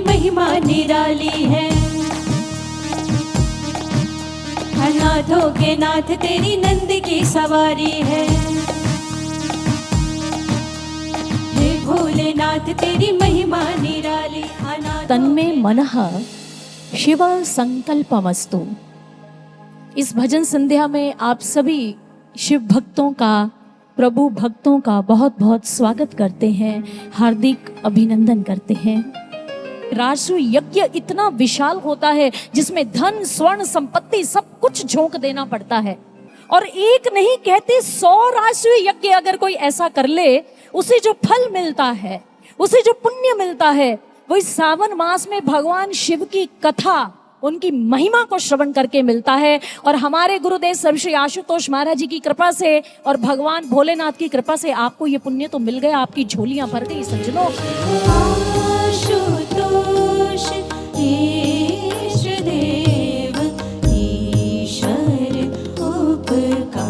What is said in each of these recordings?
महिमा निराली है। अनाथों के नाथ तेरी नंद की सवारी है। हे भोलेनाथ तेरी महिमा निराली। तन्मे मनः शिव संकल्पमस्तु। इस भजन संध्या में आप सभी शिव भक्तों का, प्रभु भक्तों का बहुत बहुत स्वागत करते हैं, हार्दिक अभिनंदन करते हैं। राष्ट्र यज्ञ इतना विशाल होता है जिसमें धन स्वर्ण संपत्ति सब कुछ झोंक देना पड़ता है, और एक नहीं कहते 100 राष्ट्रीय यज्ञ अगर कोई ऐसा कर ले, उसे जो फल मिलता है, उसे जो पुण्य मिलता है, वो इस सावन मास में भगवान शिव की कथा, उनकी महिमा को श्रवण करके मिलता है। और हमारे गुरुदेव सर्वश्री आशुतोष महाराज जी की कृपा से और भगवान भोलेनाथ की कृपा से आपको ये पुण्य तो मिल गया, आपकी झोलियां भर गई सज्जनों। आशुतोष ईश देव ईश्वर उपकारी,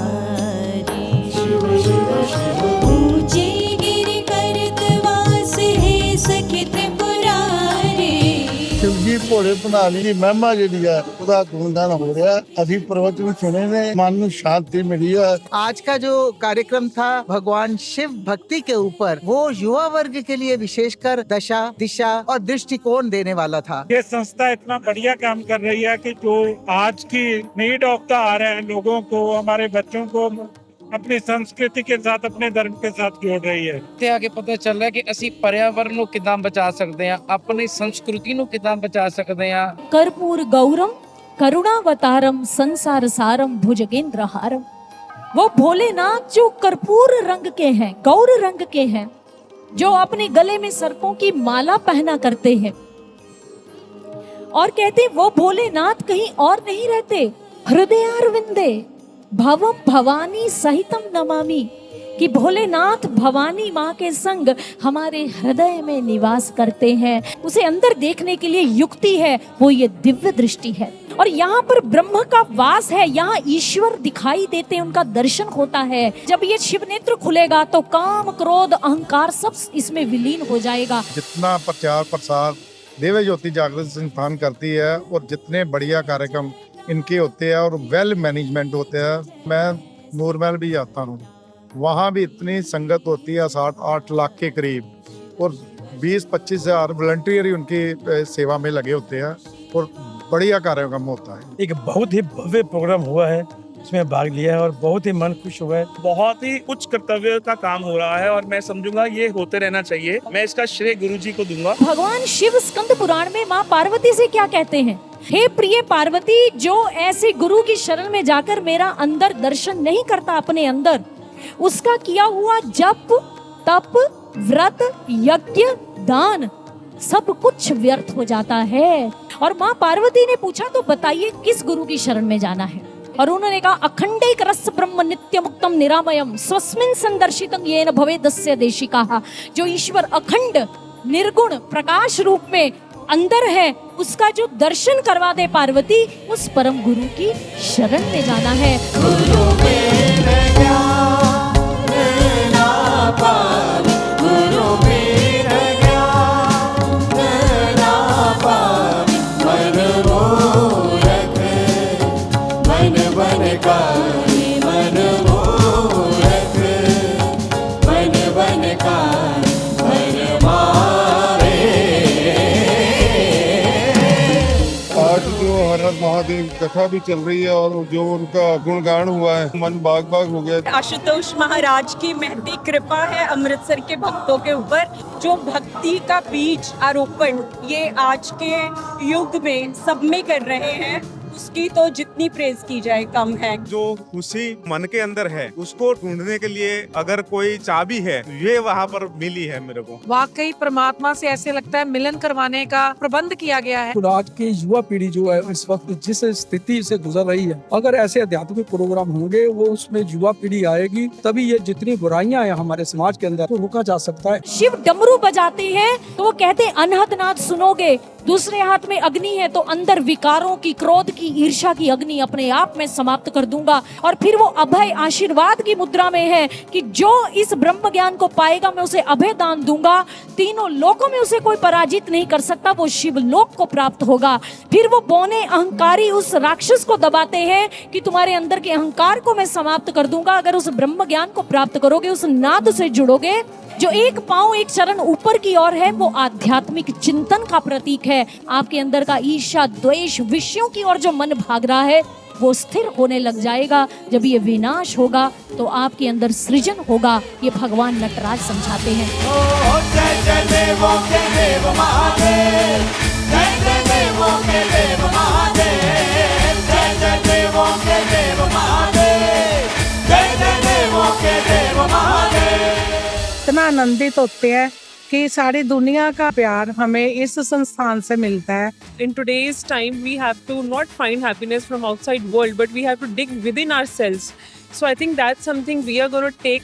ऊंचे गिरि करत वास है सखी त्रिपुरारी। शिव जी भोले भंडारी ਦੀ ਮਹਿਮਾ ਜਿਹੜੀ ਹੈ ਉਹਦਾ ਗੁਣਗਾਨ ਹੋ ਰਿਹਾ। ਅਸੀਂ ਪ੍ਰਵਚਨ सुने ने, मन ਨੂੰ शांति मिली है। आज का जो कार्यक्रम था भगवान शिव भक्ति के ऊपर, वो युवा वर्ग के लिए विशेषकर दशा दिशा और दृष्टिकोण देने वाला था। ये संस्था इतना बढ़िया काम कर रही है कि जो आज की नीड ऑफ द आ रहे हैं लोगों को, हमारे बच्चों को अपनी संस्कृति के साथ, अपने धर्म के साथ जोड़ रही है। ਤੇ ਆ ਕੇ ਪਤਾ ਚੱਲ ਰਿਹਾ ਕਿ ਅਸੀਂ ਪਰਿਆਵਰਨ ਨੂੰ ਕਿਦਾਂ ਬਚਾ ਸਕਦੇ ਹਾਂ, ਆਪਣੀ ਸੰਸਕ੍ਰਿਤੀ ਨੂੰ ਕਿਦਾਂ ਬਚਾ ਸਕਦੇ ਹਾਂ। कर्पूर गौरम करुणावतारम संसार सारम भुजगेंद्र हारम। वो भोलेनाथ जो कर्पूर रंग के हैं, गौर रंग के हैं, जो अपने गले में सर्पों की माला पहना करते हैं, और कहते वो भोलेनाथ कहीं और नहीं रहते, हृदयारविंदे भवम भवानी सहितम नमामि, कि भोलेनाथ भवानी माँ के संग हमारे हृदय में निवास करते हैं। उसे अंदर देखने के लिए युक्ति है, वो ये दिव्य दृष्टि है। और यहाँ पर ब्रह्म का वास है, यहाँ ईश्वर दिखाई देते हैं, उनका दर्शन होता है। जब ये शिव नेत्र खुलेगा तो काम क्रोध अहंकार सब इसमें विलीन हो जाएगा। जितना प्रचार प्रसार दिव्य ज्योति जागृत संस्थान करती है और जितने बढ़िया कार्यक्रम इनके होते हैं और वेल मैनेजमेंट होते हैं, मैं नूरमहल भी जाता हूँ, वहाँ भी इतनी संगत होती है 7-8 लाख के करीब, और 20-25 हजार वॉलंटियर ही उनकी सेवा में लगे होते हैं और बढ़िया कार्यक्रम होता है। एक बहुत ही भव्य प्रोग्राम हुआ है, इसमें भाग लिया है और बहुत ही मन खुश हुआ है। बहुत ही उच्च कर्तव्य का काम हो रहा है और मैं समझूंगा ये होते रहना चाहिए। मैं इसका श्रेय गुरु जी को दूंगा। भगवान शिव स्कंद पुराण में माँ पार्वती से क्या कहते हैं? हे प्रिय पार्वती, जो ऐसे गुरु की शरण में जाकर मेरा अंदर दर्शन नहीं करता अपने अंदर, उसका किया हुआ जप तप व्रत यज्ञ दान सब कुछ व्यर्थ हो जाता है। और माँ पार्वती ने पूछा तो बताइए किस गुरु की शरण में जाना है? और उन्होंने कहा अखंडैक रस ब्रह्म नित्य मुक्तम निरामयम स्वस्मिन् संदर्शितं येन भवेदस्य देशिकाः। जो ईश्वर अखंड निर्गुण प्रकाश रूप में अंदर है, उसका जो दर्शन करवा दे पार्वती, उस परम गुरु की शरण में जाना है। महादेव कथा भी चल रही है और जो उनका गुणगान हुआ है, मन बाग बाग हो गया। आशुतोष महाराज की महती कृपा है अमृतसर के भक्तों के ऊपर, जो भक्ति का बीज आरोपण ये आज के युग में सब में कर रहे हैं, उसकी तो जितनी प्रेज की जाए कम है। जो खुशी मन के अंदर है उसको ढूंढने के लिए अगर कोई चाबी है, ये वहाँ पर मिली है मेरे को। वाकई परमात्मा से ऐसे लगता है मिलन करवाने का प्रबंध किया गया है। तो आज की युवा पीढ़ी जो है इस वक्त जिस स्थिति से गुजर रही है, अगर ऐसे आध्यात्मिक प्रोग्राम होंगे, वो उसमें युवा पीढ़ी आएगी, तभी ये जितनी बुराइयां हैं हमारे समाज के अंदर, तो रोका जा सकता है। शिव डमरू बजाते हैं तो वो कहते अनहद नाद सुनोगे, दूसरे हाथ में अग्नि है तो अंदर विकारों की क्रोध की की ईर्ष्या की अग्नि अपने आप में समाप्त कर दूंगा। और फिर वो अभय आशीर्वाद की मुद्रा में है कि जो इस ब्रह्म ज्ञान को पाएगा मैं उसे अभय दान दूंगा, तीनों लोकों में उसे कोई पराजित नहीं कर सकता, वो शिव लोक को प्राप्त होगा। फिर वो बौने अहंकारी उस राक्षस को दबाते हैं कि तुम्हारे अंदर के अहंकार को मैं समाप्त कर दूंगा अगर उस ब्रह्म ज्ञान को प्राप्त करोगे, उस नाद से जुड़ोगे। जो एक पांव एक चरण ऊपर की ओर है वो आध्यात्मिक चिंतन का प्रतीक है। आपके अंदर का ईर्ष्या द्वेष विषयों की ओर जो मन भाग रहा है वो स्थिर होने लग जाएगा। जब ये विनाश होगा तो आपके अंदर सृजन होगा। ये भगवान नटराज समझाते हैं। जय जय देवों के देव महादेव, जय जय देवों के देव महादेव, जय जय देवों के देव महादेव, जय जय देवों के देव महादेव। इतना आनंदित होते हैं कि सारी दुनिया का प्यार हमें इस संस्थान से मिलता है। In today's time, we have to not find happiness from outside world, but we have to dig within ourselves. So I think that's something we are going to take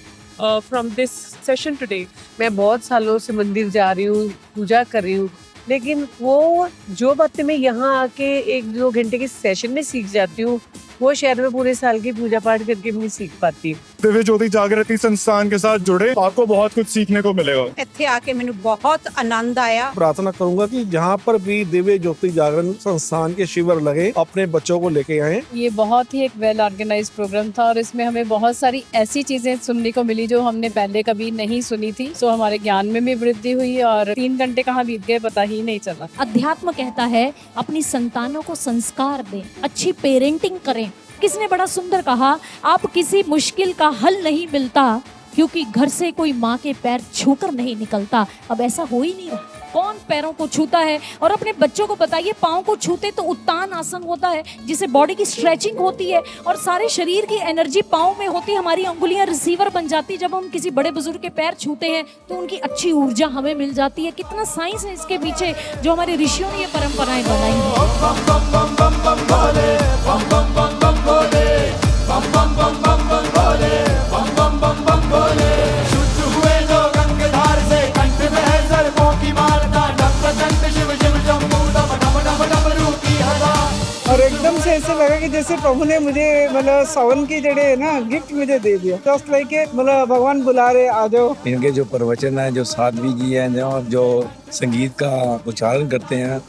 from this session today. मैं बहुत सालों से मंदिर जा रही हूँ, पूजा कर रही हूँ, लेकिन वो जो बातें मैं यहाँ आके 1-2 घंटे के सेशन में सीख जाती हूँ वो शायद मैं पूरे साल की पूजा पाठ करके भी नहीं सीख पाती। दिव्य ज्योति जागृति संस्थान के साथ जुड़े, आपको बहुत कुछ सीखने को मिलेगा। ਇੱਥੇ आके मैंने बहुत आनंद आया। प्रार्थना करूंगा कि जहाँ पर भी दिव्य ज्योति जागरण संस्थान के शिविर लगे अपने बच्चों को लेके आए। ये बहुत ही एक वेल ऑर्गेनाइज प्रोग्राम था और इसमें हमें बहुत सारी ऐसी चीजें सुनने को मिली जो हमने पहले कभी नहीं सुनी थी। सो हमारे ज्ञान में भी वृद्धि हुई और 3 घंटे कहाँ बीत गए पता ही नहीं चला। अध्यात्म कहता है अपनी संतानों को संस्कार दें, अच्छी पेरेंटिंग करें। किसने बड़ा सुंदर कहा, आप किसी मुश्किल का हल नहीं मिलता क्योंकि घर से कोई माँ के पैर छूकर नहीं निकलता। अब ऐसा हो ही नहीं रहा। कौन पैरों को छूता है? और अपने बच्चों को बताइए, पाँव को छूते तो उत्तान आसन होता है जिससे बॉडी की स्ट्रेचिंग होती है और सारे शरीर की एनर्जी पाँव में होती है। हमारी अंगुलियां रिसीवर बन जाती है। जब हम किसी बड़े बुजुर्ग के पैर छूते हैं तो उनकी अच्छी ऊर्जा हमें मिल जाती है। कितना साइंस है इसके पीछे जो हमारे ऋषियों ने ये परंपराएं बनाई और एकदम से ऐसे लगा कि जैसे प्रभु ने मुझे मतलब सावन की जड़े है ना गिफ्ट मुझे दे दिया। जस्ट लाइक मतलब भगवान बुला रहे आ जाओ। इनके जो प्रवचन है, जो साध्वी जी हैं और जो संगीत का उच्चारण करते हैं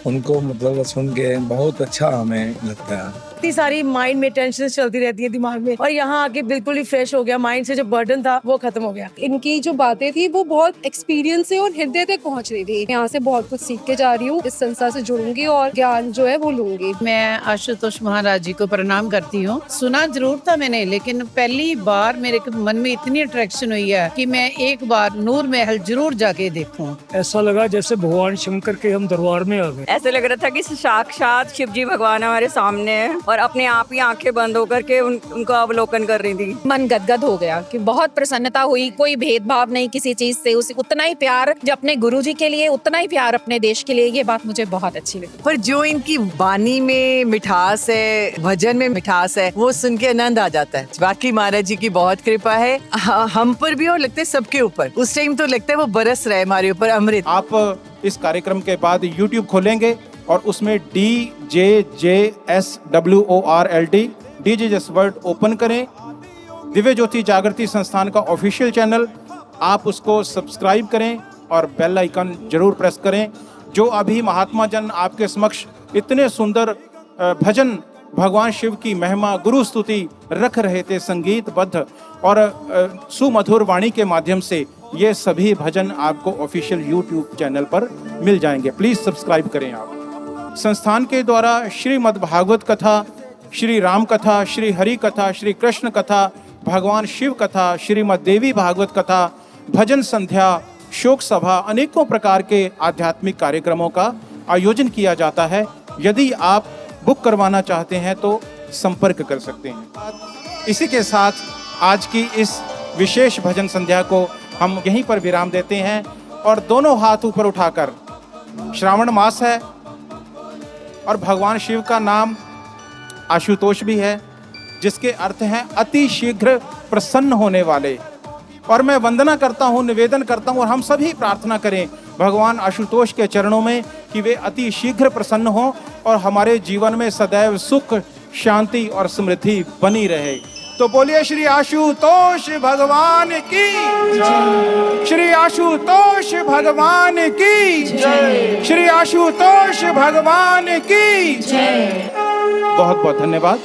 उनको मतलब सुन के बहुत अच्छा हमें लगता है। इतनी सारी माइंड में टेंशन चलती रहती है दिमाग में और यहाँ आके बिल्कुल ही फ्रेश हो गया। माइंड से जो बर्डन था वो खत्म हो गया। इनकी जो बातें थी वो बहुत एक्सपीरियंस से और हृदय तक पहुँच रही थी। यहाँ से बहुत कुछ सीख के जा रही हूँ। इस संस्था से जुड़ूंगी और ज्ञान जो है वो लूंगी। मैं आशुतोष महाराज जी को प्रणाम करती हूँ। सुना जरूर था मैंने, लेकिन पहली बार मेरे मन में इतनी अट्रैक्शन हुई है कि मैं एक बार नूर महल जरूर जाके देखूं। ऐसा लगा जैसे भगवान शंकर के हम दरबार में आ गए। ऐसे लग रहा था कि साक्षात शिव जी भगवान हमारे सामने है और अपने आप ही आंखें बंद होकर के उनको अवलोकन कर रही थी। मन गदगद हो गया कि बहुत प्रसन्नता हुई। कोई भेदभाव नहीं किसी चीज से, उसे उतना ही प्यार जो अपने गुरु जी के लिए उतना ही प्यार अपने देश के लिए। ये बात मुझे बहुत अच्छी लगी। पर जो इनकी वाणी में मिठास है, भजन में मिठास है, वो सुन के आनंद आ जाता है। बाकी महाराज जी की बहुत कृपा है हम पर भी और लगता है सबके ऊपर। उस टाइम तो लगता है वो बरस रहा है हमारे ऊपर अमृत। आप इस कार्यक्रम के बाद YouTube खोलेंगे और उसमें DJJSWORLD DJJS वर्ड ओपन करें। दिव्य ज्योति जागृति संस्थान का ऑफिशियल चैनल, आप उसको सब्सक्राइब करें और बेल आइकन जरूर प्रेस करें। जो अभी महात्मा जन आपके समक्ष इतने सुंदर भजन भगवान शिव की महिमा गुरु स्तुति रख रहे थे संगीतबद्ध और सुमधुर वाणी के माध्यम से, ये सभी भजन आपको ऑफिशियल YouTube चैनल पर मिल जाएंगे। प्लीज सब्सक्राइब करें। आप संस्थान के द्वारा श्रीमद् भागवत कथा, श्री राम कथा, श्री हरि कथा, श्री कृष्ण कथा, भगवान शिव कथा, श्रीमद् देवी भागवत कथा, भजन संध्या, शोक सभा, अनेकों प्रकार के आध्यात्मिक कार्यक्रमों का आयोजन किया जाता है। यदि आप बुक करवाना चाहते हैं तो संपर्क कर सकते हैं। इसी के साथ आज की इस विशेष भजन संध्या को हम यहीं पर विराम देते हैं और दोनों हाथ ऊपर उठाकर, श्रावण मास है और भगवान शिव का नाम आशुतोष भी है, जिसके अर्थ हैं अति शीघ्र प्रसन्न होने वाले। और मैं वंदना करता हूँ, निवेदन करता हूँ और हम सभी प्रार्थना करें भगवान आशुतोष के चरणों में कि वे अति शीघ्र प्रसन्न हों और हमारे जीवन में सदैव सुख, शांति और समृद्धि बनी रहे। तो बोलिए श्री आशुतोष भगवान की जय, श्री आशुतोष भगवान की जय, श्री आशुतोष भगवान की जय। बहुत बहुत धन्यवाद।